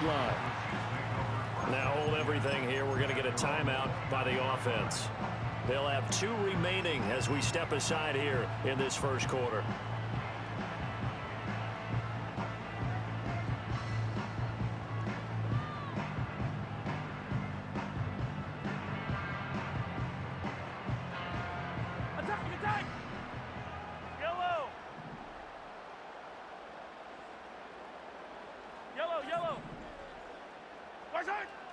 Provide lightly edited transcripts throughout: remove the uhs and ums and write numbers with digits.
line. Now hold everything here. We're going to get a timeout by the offense. They'll have 2 remaining as we step aside here in this first quarter.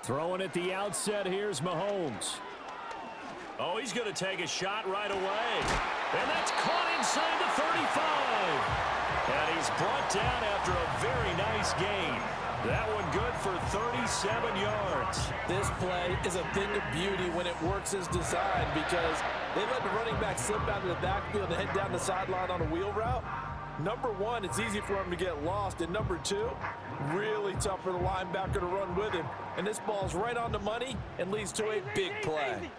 Throwing at the outset, here's Mahomes. Oh, he's going to take a shot right away. And that's caught inside the 35. And he's brought down after a very nice gain. That one good for 37 yards. This play is a thing of beauty when it works as designed because they let the running back slip out of the backfield and head down the sideline on a wheel route. Number one, it's easy for him to get lost. And number two, really tough for the linebacker to run with him. And this ball's right on the money and leads to a big play.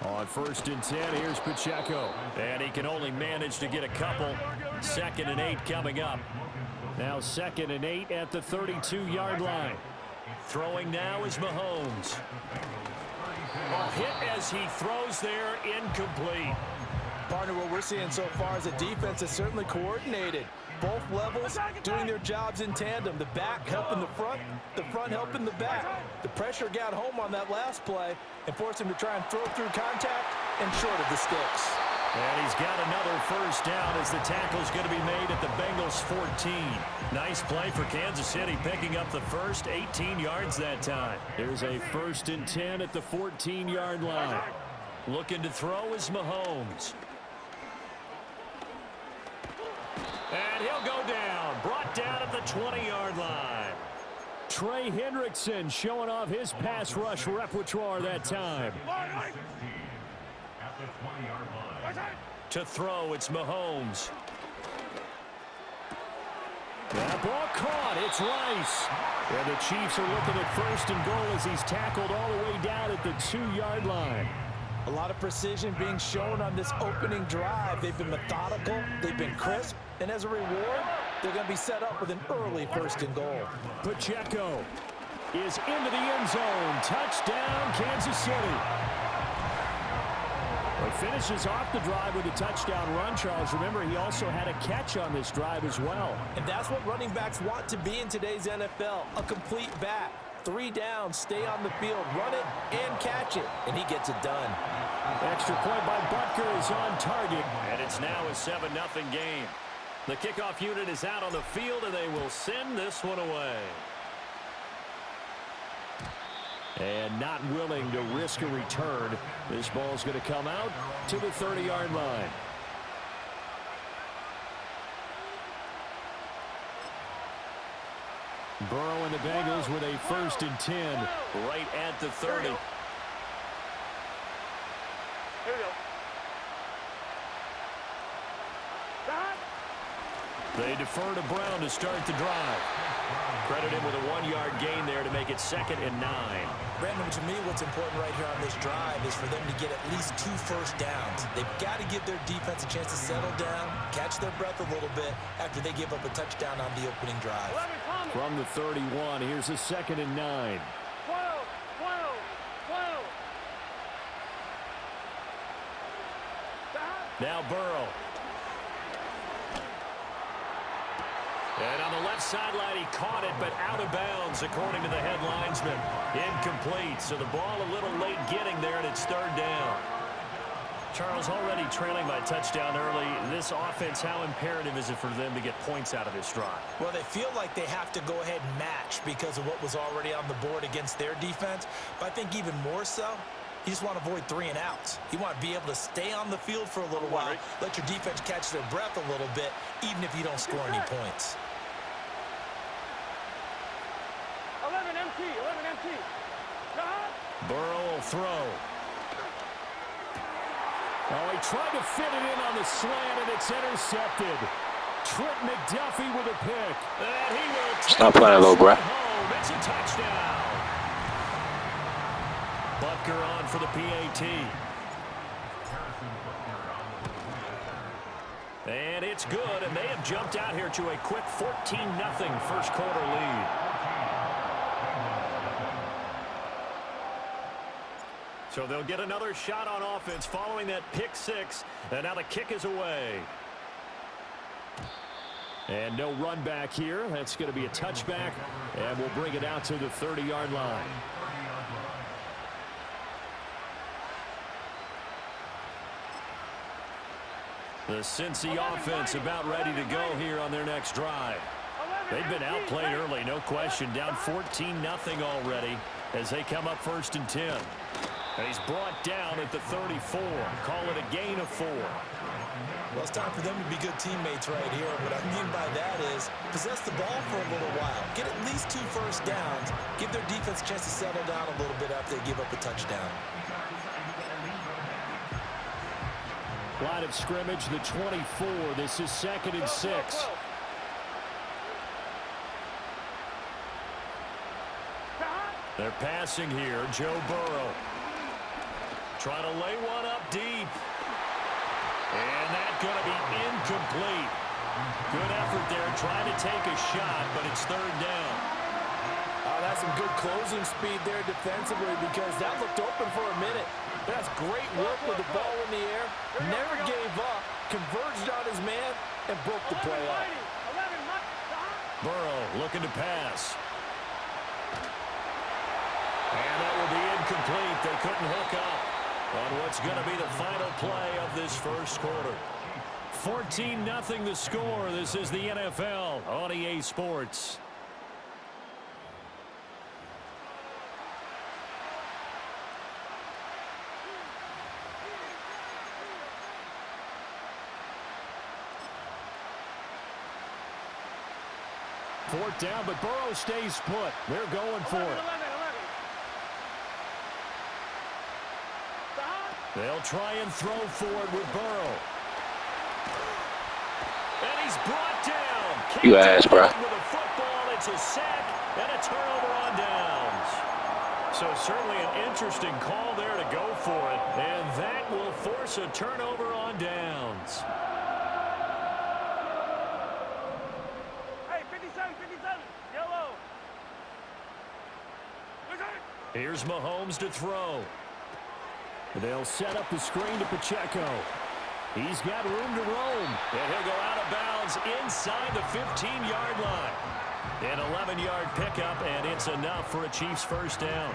On 1st and 10, here's Pacheco. And he can only manage to get a couple. 2nd and 8 coming up. Now 2nd and 8 at the 32-yard line. Throwing now is Mahomes. A hit as he throws there, incomplete. Partner, what we're seeing so far is a defense that's certainly coordinated. Both levels doing their jobs in tandem. The back helping the front helping the back. The pressure got home on that last play and forced him to try and throw through contact and short of the sticks. And he's got another first down as the tackle's going to be made at the Bengals 14. Nice play for Kansas City, picking up the first 18 yards that time. There's a 1st and 10 at the 14-yard line. Looking to throw is Mahomes. And he'll go down. Brought down at the 20-yard line. Trey Hendrickson showing off his pass rush repertoire that time. To throw, it's Mahomes. That ball caught. It's Rice. And the Chiefs are looking at 1st and goal as he's tackled all the way down at the 2-yard line. A lot of precision being shown on this opening drive. They've been methodical. They've been crisp. And as a reward, they're going to be set up with an early 1st and goal. Pacheco is into the end zone. Touchdown, Kansas City. He finishes off the drive with a touchdown run, Charles. Remember, he also had a catch on this drive as well. And that's what running backs want to be in today's NFL, a complete back. 3 downs, stay on the field, run it, and catch it. And he gets it done. Extra point by Butker is on target. And it's now a 7-0 game. The kickoff unit is out on the field, and they will send this one away. And not willing to risk a return. This ball's going to come out to the 30-yard line. Burrow and the Bengals with a 1st and 10 right at the 30. Here we go. They defer to Brown to start the drive. Credit him with a 1-yard gain there to make it 2nd and 9. Brandon, to me, what's important right here on this drive is for them to get at least 2 first downs. They've got to give their defense a chance to settle down, catch their breath a little bit after they give up a touchdown on the opening drive. From the 31, here's a 2nd and 9. 12. Now Burrow. And on the left sideline, he caught it, but out of bounds, according to the head linesman. Incomplete, so the ball a little late getting there, and it's 3rd down. Charles, already trailing by touchdown early. This offense, how imperative is it for them to get points out of this drive? Well, they feel like they have to go ahead and match because of what was already on the board against their defense. But I think even more so, you just want to avoid 3 and outs. You want to be able to stay on the field for a little while, let your defense catch their breath a little bit, even if you don't score any points. 11 MT. Burrow will throw. Oh, he tried to fit it in on the slant, and it's intercepted. Trent McDuffie with a pick. And he will Stop playing low, bro. It's a touchdown. Butker on for the PAT. And it's good, and they have jumped out here to a quick 14-0 first quarter lead. So they'll get another shot on offense following that pick six, and now the kick is away. And no run back here. That's going to be a touchback, and we'll bring it out to the 30-yard line. The Cincy offense about ready to go here on their next drive. They've been outplayed early, no question. Down 14-0 already as they come up 1st and 10. And he's brought down at the 34. Call it a gain of 4. Well, it's time for them to be good teammates right here. What I mean by that is possess the ball for a little while. Get at least 2 first downs. Give their defense a chance to settle down a little bit after they give up a touchdown. Line of scrimmage, the 24. This is 2nd and 6. They're passing here. Joe Burrow trying to lay one up deep. And that's going to be incomplete. Good effort there trying to take a shot, but it's 3rd down. That's some good closing speed there defensively because that looked open for a minute. That's great work with the ball in the air. Never gave up, converged on his man, and broke the play up. Burrow looking to pass. And that will be incomplete. They couldn't hook up on what's going to be the final play of this first quarter. 14-0 the score. This is the NFL on EA Sports. Fourth down, but Burrow stays put. They're going for it. They'll try and throw forward with Burrow. And he's brought down. You ass, bro. With a football, it's a sack and a turnover on downs. So certainly an interesting call there to go for it. And that will force a turnover on downs. Here's Mahomes to throw. They'll set up the screen to Pacheco. He's got room to roam. And he'll go out of bounds inside the 15-yard line. An 11-yard pickup, and it's enough for a Chiefs first down.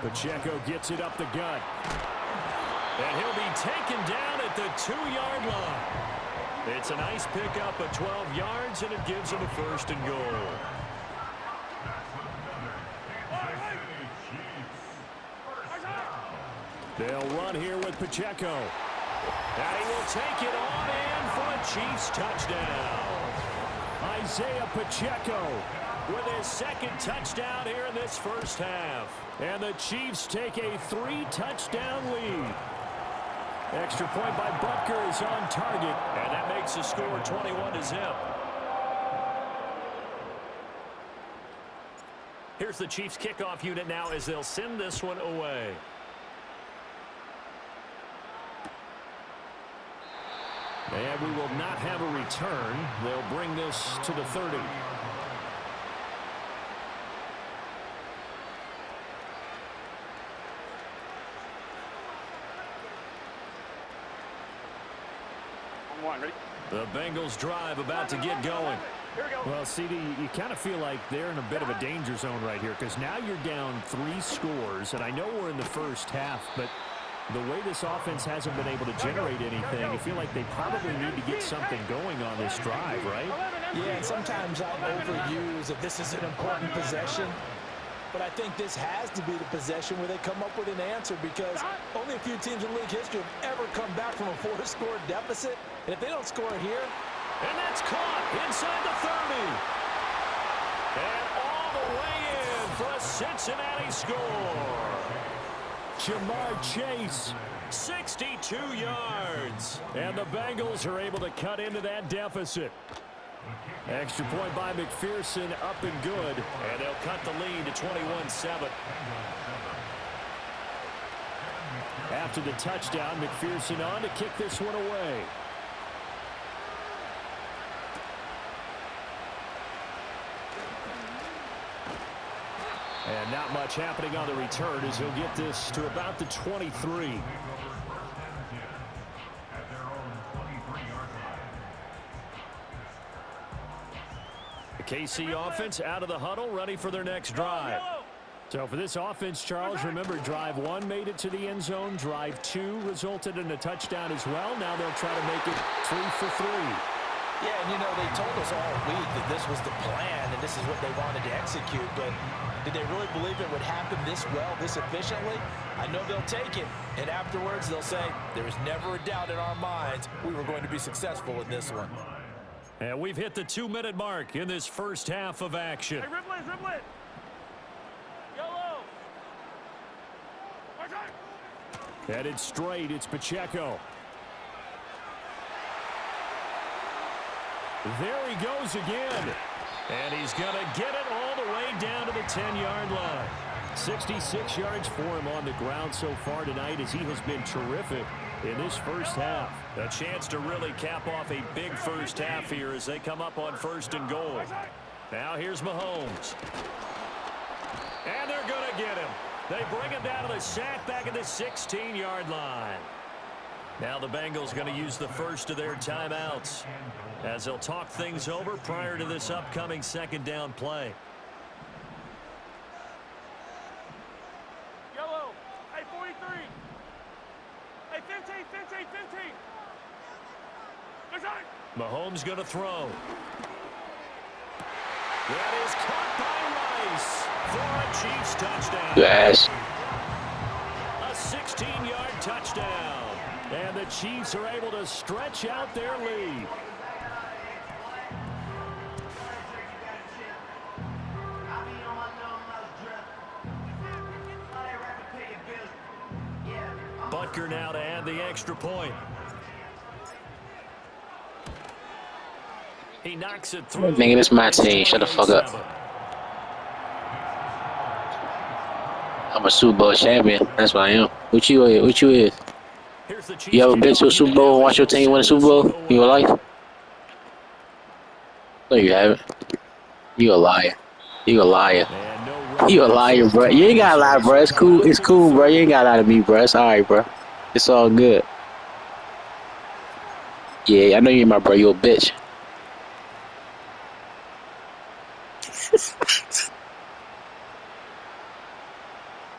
Pacheco gets it up the gut. And he'll be taken down at the 2-yard line. It's a nice pickup of 12 yards, and it gives him a 1st and goal. They'll run here with Pacheco. And he will take it on in for a Chiefs touchdown. Isaiah Pacheco with his 2nd touchdown here in this first half. And the Chiefs take a 3-touchdown lead. Extra point by Butker is on target. And that makes the score 21-0. Here's the Chiefs kickoff unit now as they'll send this one away. And we will not have a return. They'll bring this to the 30. The Bengals drive about to get going. Here we go. Well, CD, you kind of feel like they're in a bit of a danger zone right here because now you're down 3 scores, and I know we're in the first half, but the way this offense hasn't been able to generate anything, I feel like they probably need to get something going on this drive, right? Yeah, and sometimes I overuse that this is an important possession. But I think this has to be the possession where they come up with an answer because only a few teams in league history have ever come back from a 4-score deficit. And if they don't score here. And that's caught inside the 30. And all the way in for a Cincinnati score. Jamar Chase. 62 yards. And the Bengals are able to cut into that deficit. Extra point by McPherson, up and good. And they'll cut the lead to 21-7. After the touchdown, McPherson on to kick this one away. And not much happening on the return as he'll get this to about the 23. The KC offense out of the huddle, ready for their next drive. So for this offense, Charles, remember, drive 1 made it to the end zone. Drive 2 resulted in a touchdown as well. Now they'll try to make it 3 for 3. Yeah, and, you know, they told us all week that this was the plan and this is what they wanted to execute. But did they really believe it would happen this well, this efficiently? I know they'll take it. And afterwards, they'll say, there was never a doubt in our minds we were going to be successful in this one. And we've hit the 2-minute mark in this first half of action. Hey, dribble it. Yellow. Headed straight, it's Pacheco. There he goes again. And he's going to get it all the way down to the 10-yard line. 66 yards for him on the ground so far tonight as he has been terrific in this first half. A chance to really cap off a big first half here as they come up on 1st and goal. Now here's Mahomes. And they're going to get him. They bring him down to the sack back at the 16-yard line. Now the Bengals going to use the first of their timeouts as they'll talk things over prior to this upcoming 2nd down play. Yellow. Hey, 43. Hey, 15. Mahomes going to throw. That is caught by Rice for a Chiefs touchdown. Yes. A 16-yard touchdown. And the Chiefs are able to stretch out their lead. Butker now to add the extra point. He knocks it through. Nigga, this my team. Shut the fuck up. I'm a Super Bowl champion. That's what I am. What you is? What you is? You ever been to a Super Bowl and watch your team win a Super Bowl in your life? No, you haven't. You a liar. You a liar. You a liar, bro. You ain't gotta lie, bro. It's cool. It's cool, bro. You ain't gotta lie to me, bro. It's alright, bro. It's all good. Yeah, I know you, my bro. You a bitch.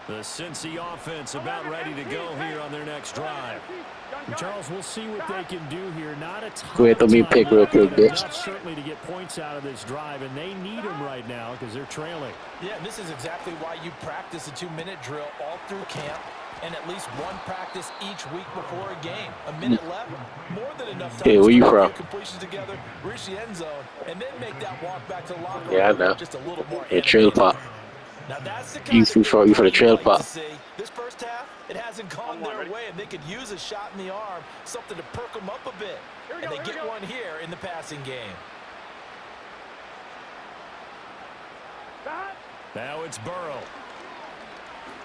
The Cincy offense about ready to go here on their next drive. Charles, we'll see what they can do here. Not a ton. Go ahead, throw me a pick real quick, bitch. Certainly to get points out of this drive, and they need them right now because they're trailing. Yeah, and this is exactly why you practice a 2-minute drill all through camp and at least one practice each week before a game. A minute left, more than enough time Hey, where you from? to completions together, reach the end zone, and then make that walk back to the locker room. Yeah, I know. Just a little more Yeah, trailer park. Now that's the You kind for the trailer park. This first half, it hasn't gone their way, and they could use a shot in the arm, something to perk them up a bit. And they get one here in the passing game. Now it's Burrow.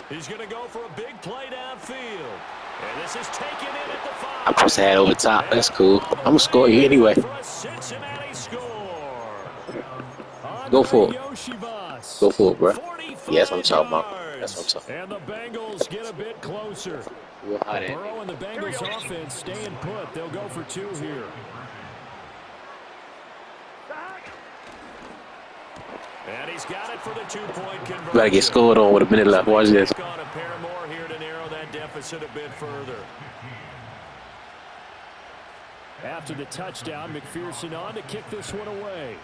He's going to go for a big play downfield. And this is taken in at the 5. I'm supposed to head over top. That's cool. I'm gonna score you anyway. For a Cincinnati score. Go for it. Go for it, bro. 45 Yes, I'm talking about. yards. That's what I'm talking And the Bengals get a bit closer. about. Hot at Burrow and the Bengals offense staying put. They'll go for 2 here. And he's got it for the 2-point conversion. Gotta get scored on with a minute left. Watch this. Got a pair more here to narrow that deficit a bit further. After the touchdown, McPherson on to kick this one away.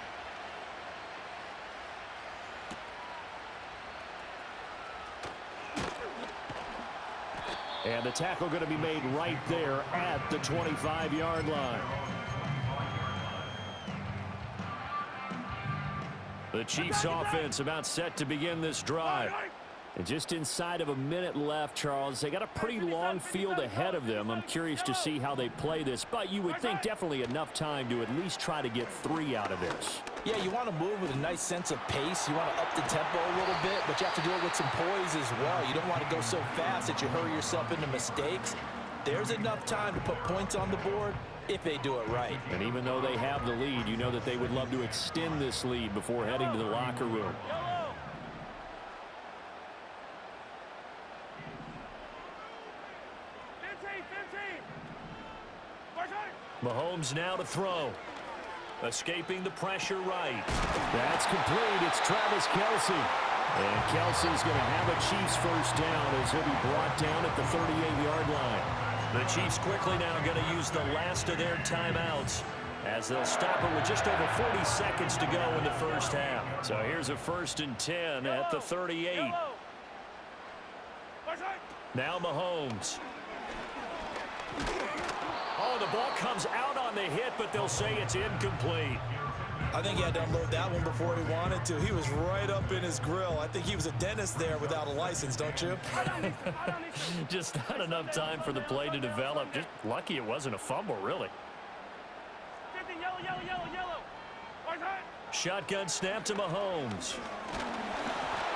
And the tackle going to be made right there at the 25-yard line. The Chiefs offense about set to begin this drive. And just inside of a minute left, Charles. They got a pretty long field ahead of them. I'm curious to see how they play this, but you would think definitely enough time to at least try to get 3 out of this. Yeah, you want to move with a nice sense of pace. You want to up the tempo a little bit, but you have to do it with some poise as well. You don't want to go so fast that you hurry yourself into mistakes. There's enough time to put points on the board if they do it right. And even though they have the lead, you know that they would love to extend this lead before heading to the locker room. Mahomes now to throw. Escaping the pressure right. That's complete. It's Travis Kelce. And Kelce's going to have a Chiefs first down as he'll be brought down at the 38-yard line. The Chiefs quickly now going to use the last of their timeouts as they'll stop it with just over 40 seconds to go in the first half. So here's a 1st and 10 at the 38. Now Mahomes. Oh, the ball comes out on the hit, but they'll say it's incomplete. I think he had to unload that one before he wanted to. He was right up in his grill. I think he was a dentist there without a license, don't you? Just not enough time for the play to develop. Just lucky it wasn't a fumble, really. Shotgun snap to Mahomes.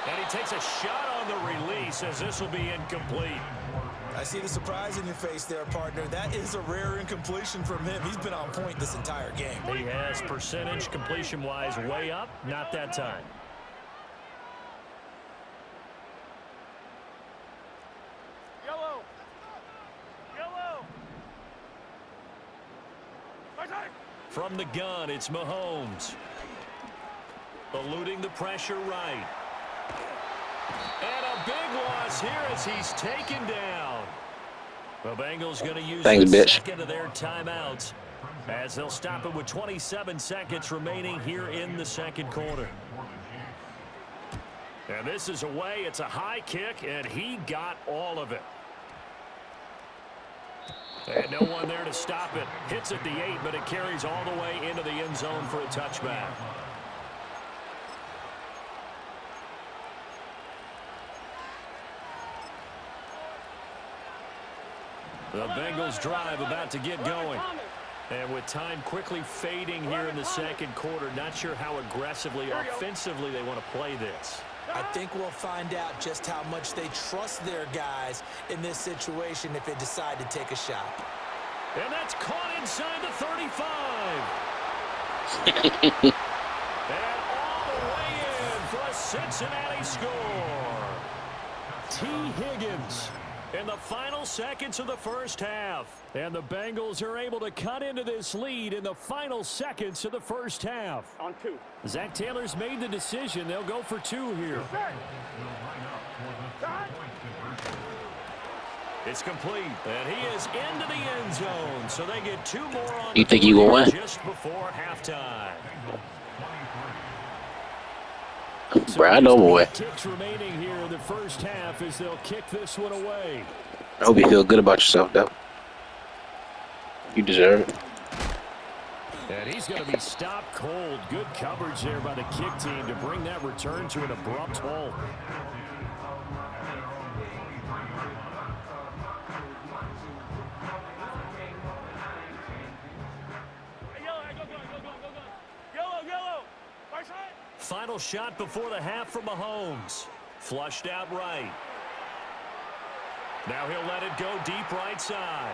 And he takes a shot on the release as this will be incomplete. I see the surprise in your face there, partner. That is a rare incompletion from him. He's been on point this entire game. He has percentage completion-wise way up. Not that time. Yellow. Yellow. From the gun, it's Mahomes. Eluding the pressure right. And a big loss here as he's taken down. The Bengals going to use the second of their timeouts as they'll stop it with 27 seconds remaining here in the second quarter. And this is away. It's a high kick, and he got all of it. And no one there to stop it. Hits at the 8, but it carries all the way into the end zone for a touchback. The Bengals drive about to get going. And with time quickly fading here in the second quarter, not sure how aggressively, offensively they want to play this. I think we'll find out just how much they trust their guys in this situation if they decide to take a shot. And that's caught inside the 35. And all the way in for a Cincinnati score. T. Higgins in the final seconds of the first half. And the Bengals are able to cut into this lead in the final seconds of the first half. On 2. Zach Taylor's made the decision. They'll go for 2 here. It's complete, and he is into the end zone, so they get 2 more on. You think you will win? Just before halftime. Bro, I know, boy. Kicks remaining here in the first half as they'll kick this one away. I hope you feel good about yourself, though. You deserve it. And he's going to be stopped cold. Good coverage there by the kick team to bring that return to an abrupt halt. Final shot before the half from Mahomes. Flushed out right. Now he'll let it go deep right side.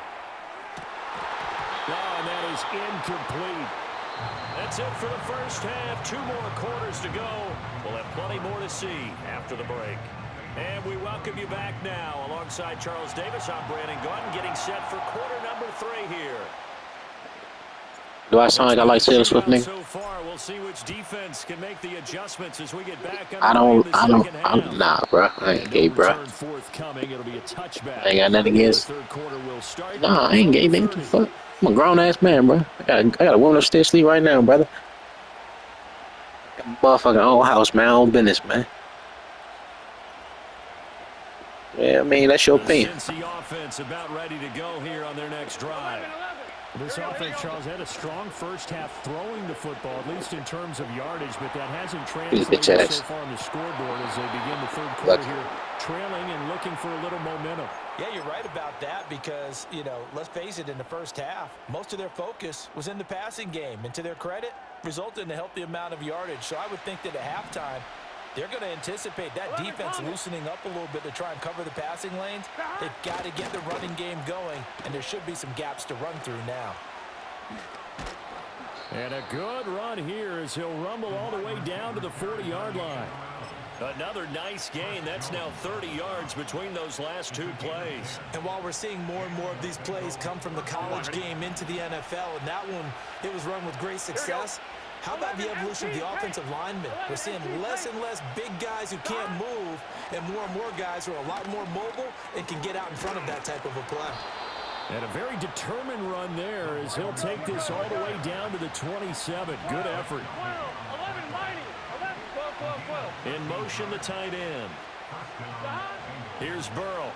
Oh, and that is incomplete. That's it for the first half. 2 more quarters to go. We'll have plenty more to see after the break. And we welcome you back now. Alongside Charles Davis, I'm Brandon Gordon, getting set for quarter number 3 here. Do I sound like I like Taylor Swift, nigga? So far, we'll see which defense can make the adjustments as we get back. Nah, bro. I ain't gay, bro. I ain't got nothing against. Nah, I ain't gay, nigga. What the fuck? I'm a grown-ass man, bro. I got a woman upstairs sleep right now, brother. Got a motherfucking old house, man. Own business, man. Yeah, I mean, that's your opinion. Cincy offense about ready to go here on their next drive. This offense, Charles, had a strong first half throwing the football, at least in terms of yardage, but that hasn't translated so far on the scoreboard as they begin the third quarter here, trailing and looking for a little momentum. Yeah, you're right about that because, you know, let's face it, in the first half, most of their focus was in the passing game. And to their credit, resulted in a healthy amount of yardage. So I would think that at halftime, they're going to anticipate that defense loosening up a little bit to try and cover the passing lanes. They've got to get the running game going, and there should be some gaps to run through now. And a good run here as he'll rumble all the way down to the 40-yard line. Another nice gain. That's now 30 yards between those last two plays. And while we're seeing more and more of these plays come from the college game into the NFL, and that one, it was run with great success, how about the evolution of the offensive linemen? We're seeing less and less big guys who can't move and more guys who are a lot more mobile and can get out in front of that type of a play. And a very determined run there as he'll take this all the way down to the 27. Good effort. 11, Mighty. 11, 12. In motion, the tight end. Here's Burrow.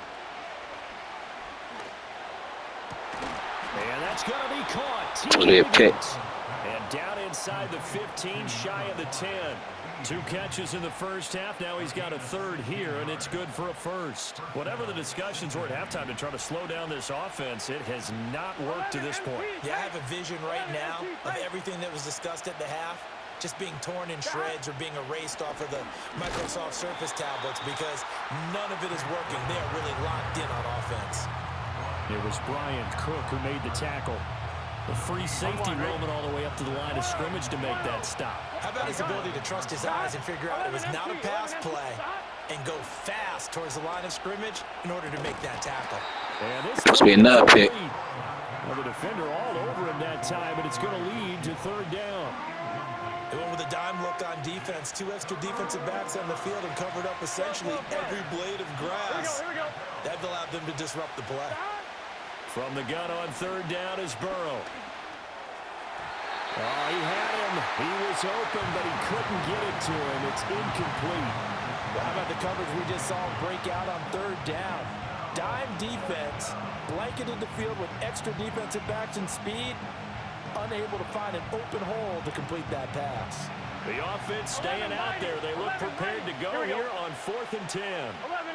And that's going to be caught. It's going to be a pick. And down inside the 15, shy of the 10. 2 catches in the first half. Now he's got a third here, and it's good for a first. Whatever the discussions were at halftime to try to slow down this offense, it has not worked to this point. Yeah, I have a vision right now of everything that was discussed at the half just being torn in shreds or being erased off of the Microsoft Surface tablets because none of it is working. They are really locked in on offense. It was Brian Cook who made the tackle. The free safety roaming all the way up to the line of scrimmage to make that stop. How about his ability to trust his eyes and figure out it was not a pass play and go fast towards the line of scrimmage in order to make that tackle? And this must be another pick. Well, the defender all over him that time, but it's going to lead to third down. They went with a dime look on defense. 2 extra defensive backs on the field and covered up essentially every blade of grass. That allowed them to disrupt the play. From the gun on third down is Burrow. Oh, he had him. He was open, but he couldn't get it to him. It's incomplete. Well, how about the coverage we just saw break out on third down? Dime defense, blanketed the field with extra defensive backs and speed, unable to find an open hole to complete that pass. The offense staying out there. They look prepared to go here on 4th and 10. 11.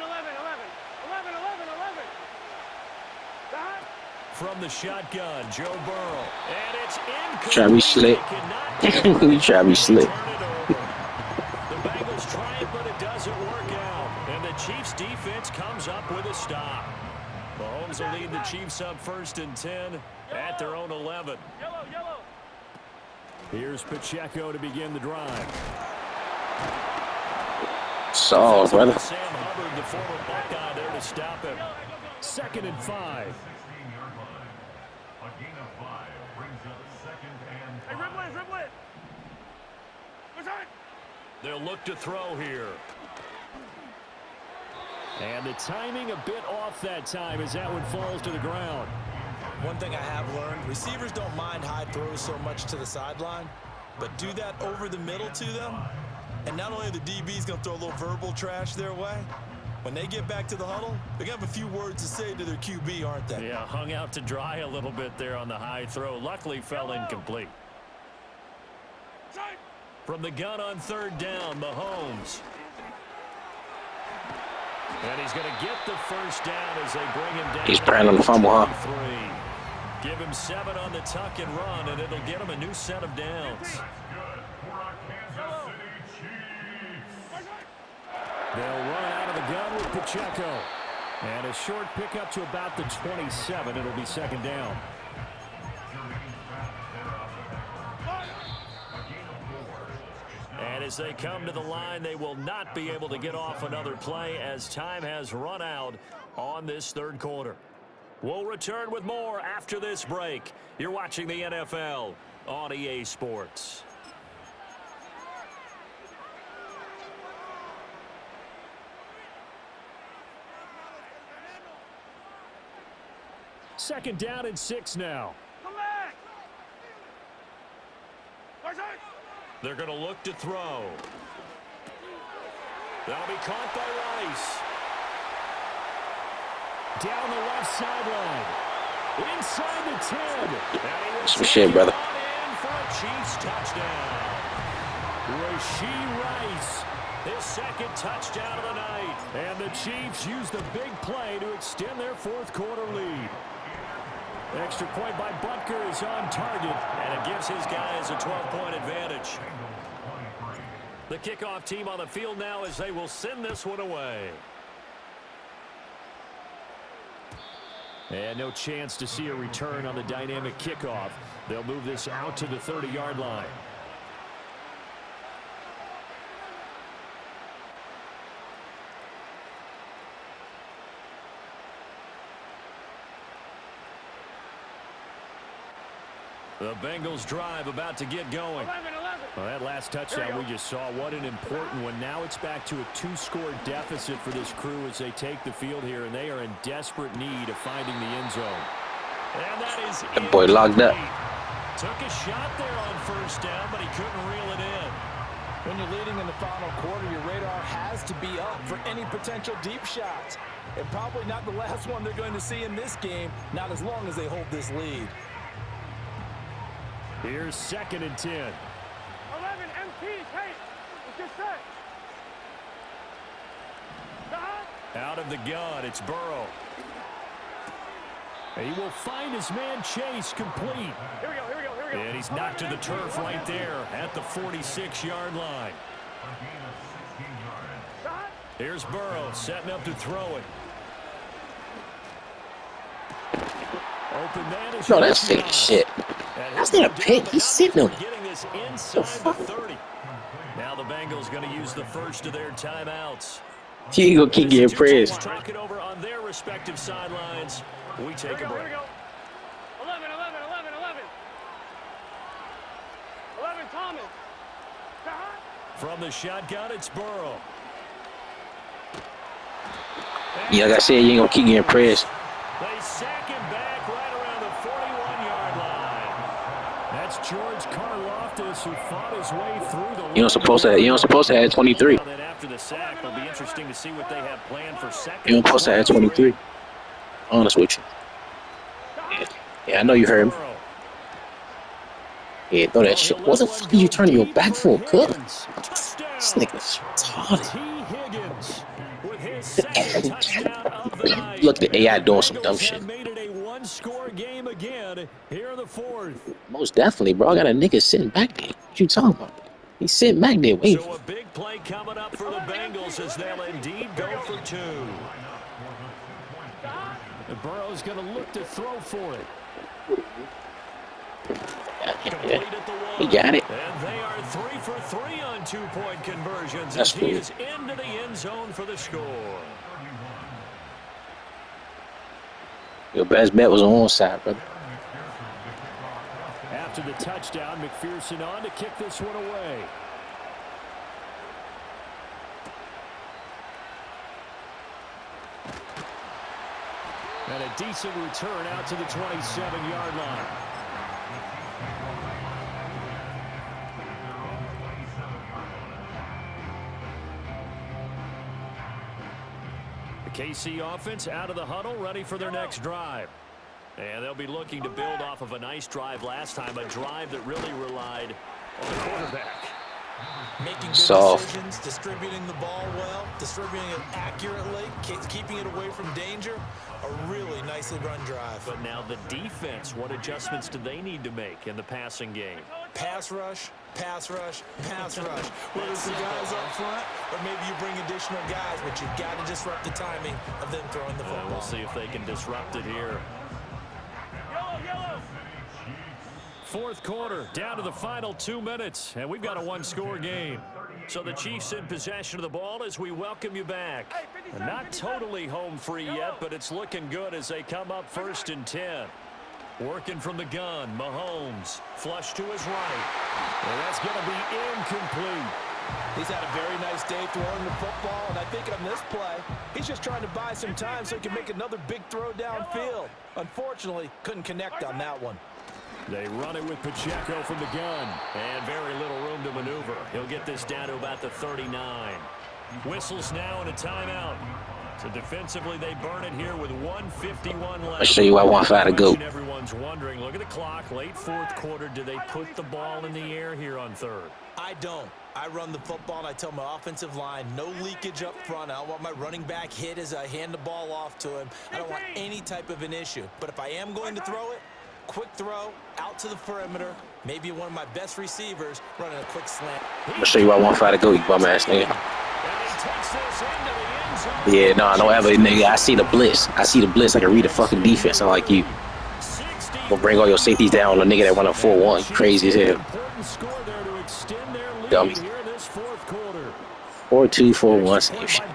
From the shotgun, Joe Burrow. And it's incomplete. Try to be slick. You try to be slick. The Bengals try it, but it doesn't work out. And the Chiefs defense comes up with a stop. Mahomes will lead the Chiefs up 1st and 10 at their own 11. Yellow. Here's Pacheco to begin the drive. Solid, brother. Sam Hubbard, the former Buckeye, there to stop him. 2nd and 5. Hey, dribble it. They'll look to throw here. And the timing a bit off that time as that one falls to the ground. One thing I have learned, receivers don't mind high throws so much to the sideline, but do that over the middle to them, and not only are the DBs going to throw a little verbal trash their way, when they get back to the huddle, they're going to have a few words to say to their QB, aren't they? Yeah, hung out to dry a little bit there on the high throw. Luckily fell incomplete. From the gun on third down, Mahomes. And he's going to get the first down as they bring him down. He's praying on the fumble, huh? Give him 7 on the tuck and run, and it'll get him a new set of downs. They'll run out of the gun with Pacheco. And a short pickup to about the 27. It'll be 2nd down. And as they come to the line, they will not be able to get off another play as time has run out on this third quarter. We'll return with more after this break. You're watching the NFL on EA Sports. Second down and 6 now. Come back. They're going to look to throw. That'll be caught by Rice. Down the left sideline. Inside the 10. Some shit, brother. In for a Chiefs touchdown. Rashee Rice, his second touchdown of the night. And the Chiefs use the big play to extend their fourth quarter lead. Extra point by Butker is on target. And it gives his guys a 12-point advantage. The kickoff team on the field now as they will send this one away. And no chance to see a return on the dynamic kickoff. They'll move this out to the 30-yard line. The Bengals drive about to get going. 11. Well, that last touchdown we just saw, what an important one. Now it's back to a 2-score deficit for this crew as they take the field here, and they are in desperate need of finding the end zone. And that is That boy locked up. Took a shot there on first down, but he couldn't reel it in. When you're leading in the final quarter, your radar has to be up for any potential deep shots. And probably not the last one they're going to see in this game, not as long as they hold this lead. Here's 2nd and 10. 11 MP. Hey, it's just set. Out of the gun, it's Burrow. He will find his man Chase complete. Here we go. And he's knocked to the turf right there at the 46-yard line. Here's Burrow setting up to throw it. Open man is No, that's fake shit. That's not a pick. He's sitting on it. Getting this inside the 30. Now the Bengals going to use the first of their timeouts. He gonna keep getting praised. Talk it over on their respective sidelines. We take a break. Here we go. 11. 11 Thomas. From the shotgun, it's Burrow. Yeah, like I said, you ain't gonna keep getting praised. They sack him back right around the 41-yard line. That's George Karlaftis, who fought his way through the. You don't supposed to have 23. Then after the sack, it'll be interesting to see what they have planned for second. You don't supposed to have 23. Honest with you. Yeah, I know you heard me. Yeah, throw that shit. What the fuck are you turning your back for, cook? This nigga's retarded. T. Higgins with his second touchdown of the night. Look, the AI doing some dumb shit. Made it a one-score game again here in the fourth. Most definitely, bro. I got a nigga sitting back there. What you talking about? He's sitting back there waiting. So a big play coming up for the Bengals as they'll indeed go for two. And Burrow's going to look to throw for it. He got it. And they are 3 for 3 on 2-point conversions. That's as he cool. is into the end zone for the score. Your best bet was on one side, brother. After the touchdown, McPherson on to kick this one away. And a decent return out to the 27-yard line. The KC offense out of the huddle, ready for their next drive. And they'll be looking to build off of a nice drive last time, a drive that really relied on the quarterback. Making good Soft. decisions, distributing the ball well, distributing it accurately, keeping it away from danger. A really nicely run drive. But now the defense, what adjustments do they need to make in the passing game? Pass rush, pass rush, pass rush. Whether it's the guys up front or maybe you bring additional guys, but you've got to disrupt the timing of them throwing the football. We'll see if they can disrupt it here. Yellow. Fourth quarter, down to the final 2 minutes, and we've got a one-score game. So the Chiefs in possession of the ball as we welcome you back. Hey, 57, Not totally home free yet, but it's looking good as they come up 1st and 10. Working from the gun, Mahomes, flush to his right. And that's going to be incomplete. He's had a very nice day throwing the football, and I think on this play, he's just trying to buy some time so he can make another big throw downfield. Unfortunately, couldn't connect on that one. They run it with Pacheco from the gun. And very little room to maneuver. He'll get this down to about the 39. Whistles now and a timeout. So defensively, they burn it here with 1:51 left. I'll show you why I want 5 to go. Everyone's wondering, look at the clock, late fourth quarter. Do they put the ball in the air here on third? I don't. I run the football, and I tell my offensive line, no leakage up front. I don't want my running back hit as I hand the ball off to him. I don't want any type of an issue. But if I am going to throw it, quick throw, out to the perimeter, maybe one of my best receivers running a quick slant. I'll show you why I want 5 to go, you bum ass nigga. Yeah, no, I don't ever, nigga. I see the blitz. I see the blitz. I can read the fucking defense. I like you. Gonna bring all your safeties down on a nigga that run a 4-1. Crazy as hell. Dummy. 4-2, 4-1, same shit.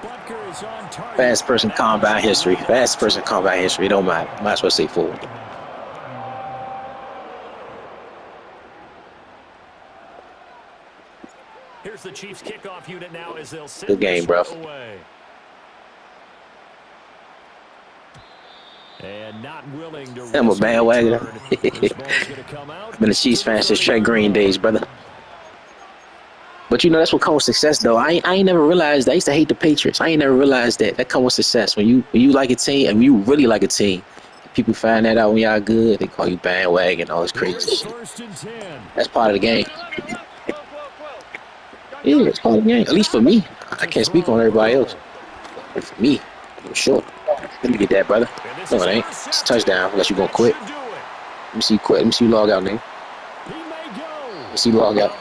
Fast person combine history. Fast person combine history. It don't matter. Might as well say 4. Here's the Chiefs kickoff unit now as they'll send good game, bro. Away. And not willing to I'm a bandwagoner. I've been a Chiefs fan since Trey Green days, brother. But you know, that's what comes with success, though. I ain't never realized. I used to hate the Patriots. I ain't never realized that comes with success. When you like a team, and you really like a team, people find that out when y'all good. They call you bandwagon, all this crazy shit. That's part of the game. Yeah, it's part of the game. At least for me. I can't speak on everybody else. But for me, for sure. Let me get that, brother. No, it ain't. It's a touchdown unless you gonna quit. Let me see you quit. Let me see you log out, nigga. Let me see you log out.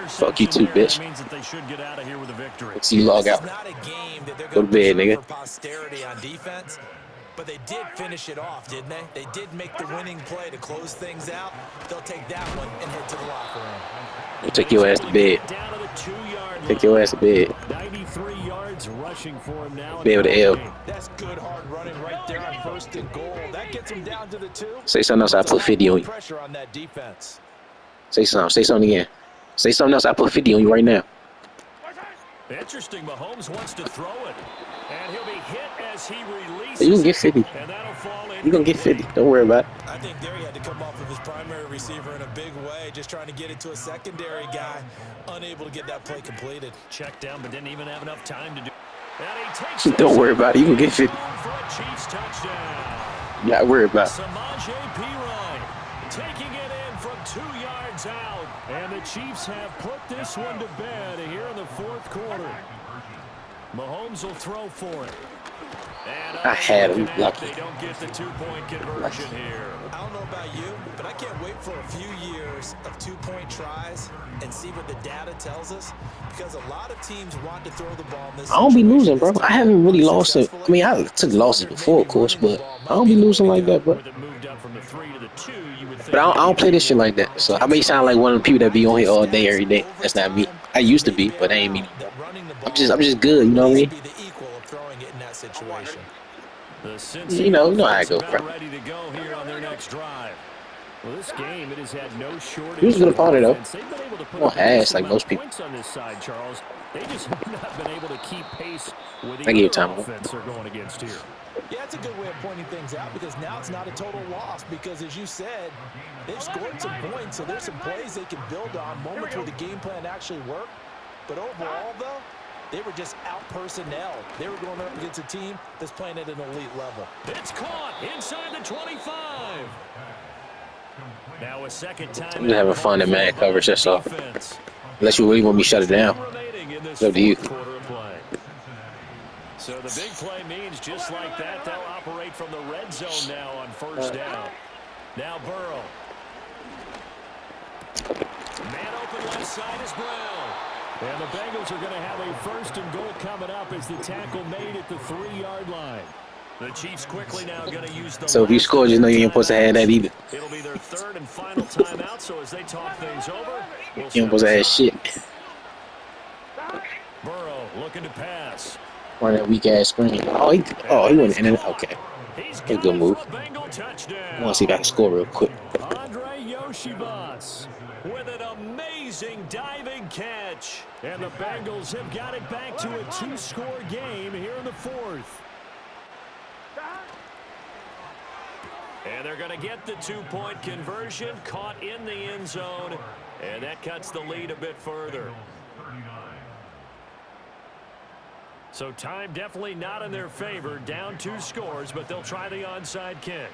Fuck you too, bitch. Let's see you log out. Go to bed, nigga. But they did finish it off, didn't they? They did make the winning play to close things out. They'll take that one and head to the locker room. We'll take your ass to bed. Take your ass to bed. 93 yards rushing for him now. Be able to L. That's good hard running right there on 1st and goal. That gets him down to the 2. Say something else, I put 50 on you. Pressure on that defense. Say something. Say something again. Say something else, I put 50 on you right now. Interesting. Mahomes wants to throw it. And he'll be hit as he releases. You can get 50. You're going to get 50. Don't worry about it. I think there he had to come off of his primary receiver in a big way, just trying to get it to a secondary guy, unable to get that play completed. Checked down, but didn't even have enough time to do. Don't worry about it. You can get 50. Yeah, worry about it. Taking it in from 2 yards out. And the Chiefs have put this one to bed here in the 4th quarter. Mahomes will throw for it. I had him lucky. They don't get the 2-point conversion here. I don't know about you, but I can't wait for a few years of 2-point tries and see what the data tells us, because a lot of teams want to throw the ball in this. I don't be losing, bro. I haven't really lost it. I mean, I took losses before, of course, but I don't be losing like that, bro. But I don't play this shit like that. So I may sound like one of the people that be on here all day, every day. That's not me. I used to be, but I ain't me. I'm just good, you know what I mean? You know how I go, bro. Ready to go here on their next drive. Well, this game, it has had no shortage. He was a good opponent, though. I don't ass like most people. On this side, Charles. They just have not been able to keep pace with I give the time. offense they're going against here. Yeah, it's a good way of pointing things out, because now it's not a total loss, because as you said, they've scored some points, so there's some plays they can build on, moments where the game plan actually worked. But overall, though, they were just out-personnel. They were going up against a team that's playing at an elite level. It's caught inside the 25. Now a second time. I'm just having fun in man coverage, that's all. Unless you really want me to shut it down. It's up to you. So the big play means just like that, they'll operate from the red zone now on 1st down. Now Burrow. Man open left side is Brown. And the Bengals are going to have a 1st and goal coming up as the tackle made at the 3-yard line. The Chiefs quickly now going to use the. So if you score, just know you ain't supposed to have that either. It'll be their 3rd and final timeout. So as they talk things over, you ain't supposed to have shit. Burrow looking to pass. Run that weak ass screen. Oh, he went in it. Okay, that's a good move. I want to see if I can score real quick. Andre Yoshibas with an amazing diving catch. And the Bengals have got it back to a 2-score game here in the 4th. And they're going to get the 2-point conversion, caught in the end zone, and that cuts the lead a bit further. So time definitely not in their favor. Down 2 scores, but they'll try the onside kick.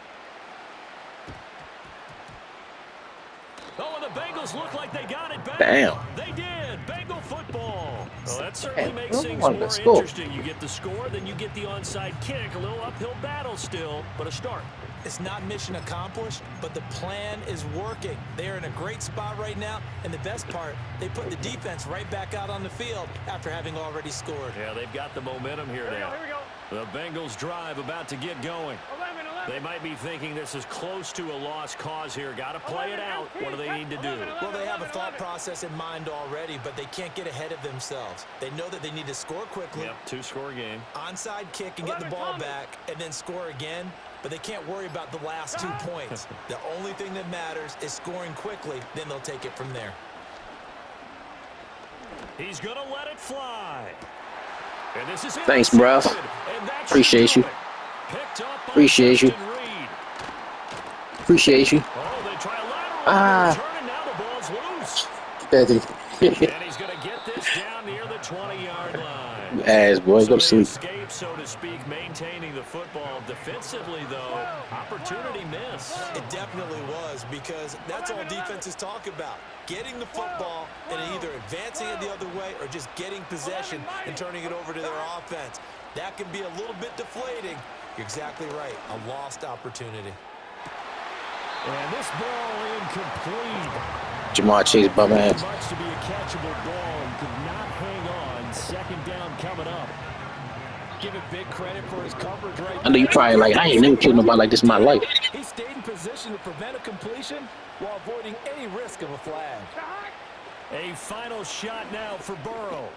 Oh, and the Bengals look like they got it back. Damn. They did. Bengal football. Well, that certainly makes things What more the score? interesting. You get the score, then you get the onside kick. A little uphill battle still, but a start. It's not mission accomplished, but the plan is working. They're in a great spot right now, and the best part, they put the defense right back out on the field after having already scored. Yeah, they've got the momentum here now. Here we go. The Bengals drive about to get going. 11. They might be thinking this is close to a lost cause here. Got to play it out. What do they need to do? Well, they have a thought process in mind already, but they can't get ahead of themselves. They know that they need to score quickly. Yep, 2-score game. Onside kick and get the ball back and then score again, but they can't worry about the last 2 points. The only thing that matters is scoring quickly, then they'll take it from there. He's going to let it fly. And this is Thanks, bruh. Appreciate you. Appreciate you. Appreciate you. Oh, they try a lateral. Ah. Return, and now the ball's loose. And he's going to get this down near the 20-yard line. Ass boy, go to sleep. Escape, so to speak, maintaining the football. Defensively, though, opportunity miss. It definitely was, because that's all defenses talk about. Getting the football and either advancing it the other way or just getting possession and turning it over to their offense. That can be a little bit deflating. You're exactly right. A lost opportunity. And this ball incomplete. Jamar Chase bum ass. Much to be a catchable ball and could not hang on. Second down coming up. Give it big credit for his coverage right I know you trying like, I ain't never killed nobody like this in my life. He stayed in position to prevent a completion while avoiding any risk of a flag. A final shot now for Burrow.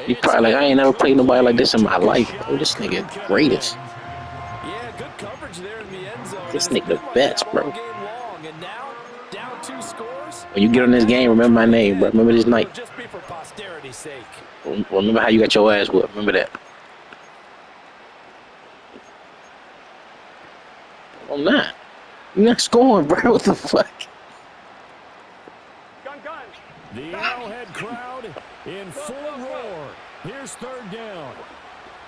You probably like, I ain't never played nobody like this in my life. Oh, this nigga greatest. Yeah, good coverage there in the end zone. This nigga the best, bro. And now, down 2 scores. When you get on this game, remember my name, bro. Remember this night. Just be for posterity's sake. Remember how you got your ass whooped. Remember that. I'm not. You're not scoring, bro. What the fuck? Gun. The Arrowhead crowd in full roar. Here's third down.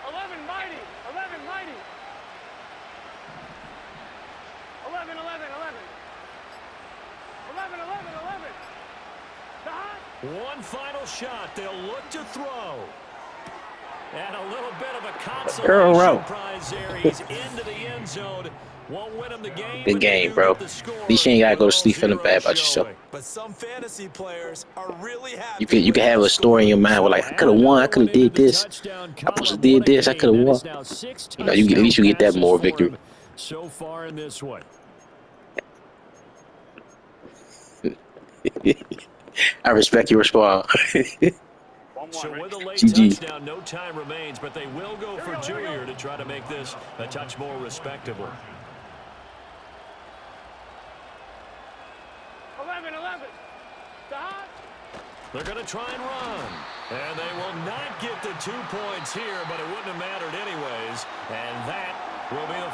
11 mighty. 11 mighty. 11. One final shot. They'll look to throw. And a little bit of a consolation prize there. He's into the end zone. Won't win him the game. Good game, bro. At least you ain't gotta go to sleep feeling bad about yourself. But some fantasy players are really happy. You can have a story in your mind where like, I could have won, I could have did this, I supposed to did this, I could have won. You know, at least you get that moral victory. So far in this one. I respect your response. So with a late GG. touchdown, no time remains, but they will go for Junior to try to make this a touch more respectable. 11. They're going to try and run. And they will not get the 2 points here, but it wouldn't have mattered anyways. And that will be the